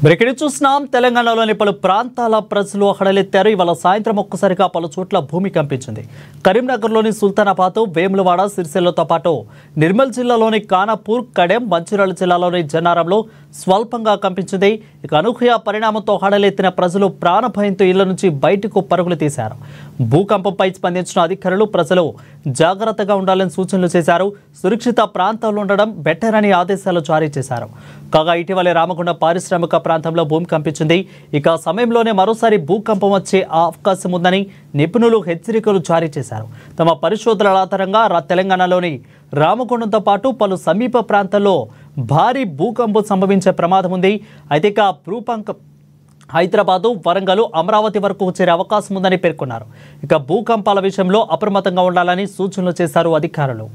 Breaking చూస్తున్నాం. తెలంగాణలోని పలు ప్రాంతాల ప్రజలు హడలెత్తారు. ఇవాళ సాయంత్రం ఒక్కసారిగా పలు చోట్ల భూమి కంపించింది. కరీంనగర్లోని సుల్తానాబాద్, వేములవాడ, సిరిసిల్లతో పాటు నిర్మల్ జిల్లాలోని ఖానాపూర్, కడెం, మంచిర్యాల జిల్లాలోని జన్నారంలో స్వల్పంగా కంపించింది. ఇక అనూహ్య పరిణామంతో హడలెత్తిన ప్రజలు ప్రాణభయంతో ఇళ్ల నుంచి బయటకు పరుగులు తీశారు. భూకంపంపై స్పందించిన అధికారులు ప్రజలు జాగ్రత్తగా ఉండాలని సూచనలు చేశారు. సురక్షిత ప్రాంతాల్లో ఉండడం బెటర్ అని ఆదేశాలు జారీ చేశారు. కాగా ఇటీవలే రామగుండం పారిశ్రామిక ప్రాంతంలో భూమి కంపించింది. ఇక సమయంలోనే మరోసారి భూకంపం వచ్చే అవకాశం ఉందని నిపుణులు హెచ్చరికలు జారీ చేశారు. తమ పరిశోధనల ఆధారంగా తెలంగాణలోని రామగుండంతో పాటు పలు సమీప ప్రాంతాల్లో భారీ భూకంపం సంభవించే ప్రమాదం ఉంది. అయితే ఇక భూకంపం హైదరాబాదు, వరంగల్, అమరావతి వరకు చేరే అవకాశం ఉందని పేర్కొన్నారు. ఇక భూకంపాల విషయంలో అప్రమత్తంగా ఉండాలని సూచనలు చేశారు అధికారులు.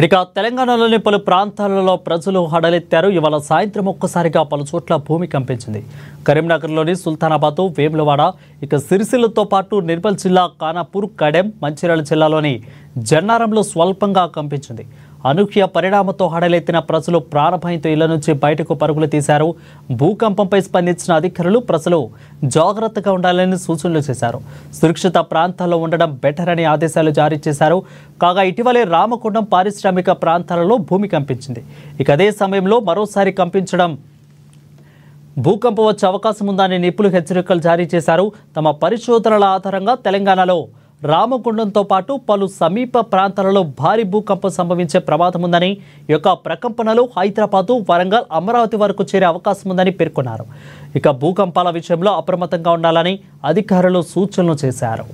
ఇక తెలంగాణలోని పలు ప్రాంతాలలో ప్రజలు హడలెత్తారు. ఇవాళ సాయంత్రం ఒక్కసారిగా పలు చోట్ల భూమి కంపించింది. కరీంనగర్లోని సుల్తానాబాద్, వేములవాడ, ఇక సిరిసిల్లతో పాటు నిర్మల్ జిల్లా ఖానాపూర్, కడెం, మంచిర్యాల జిల్లాలోని జన్నారంలో స్వల్పంగా కంపించింది. అనూహ్య పరిణామంతో హడలెత్తిన ప్రజలు ప్రాణభయంతో ఇళ్ల నుంచి బయటకు పరుగులు తీశారు. భూకంపంపై స్పందించిన అధికారులు ప్రజలు జాగ్రత్తగా ఉండాలని సూచనలు చేశారు. సురక్షిత ప్రాంతాల్లో ఉండడం బెటర్ అని ఆదేశాలు జారీ చేశారు. కాగా ఇటీవలే రామగుండం పారిశ్రామిక ప్రాంతాలలో భూమి కంపించింది. ఇక అదే సమయంలో మరోసారి కంపించడం భూకంపం వచ్చే అవకాశం ఉందని నిపుణులు హెచ్చరికలు జారీ చేశారు. తమ పరిశోధనల ఆధారంగా తెలంగాణలో రామగుండంతో పాటు పలు సమీప ప్రాంతాలలో భారీ భూకంపం సంభవించే ప్రమాదం ఉందని, ఈ యొక్క ప్రకంపనలు హైదరాబాదు, వరంగల్, అమరావతి వరకు చేరే అవకాశం ఉందని పేర్కొన్నారు. ఇక భూకంపాల విషయంలో అప్రమత్తంగా ఉండాలని అధికారులు సూచనలు చేశారు.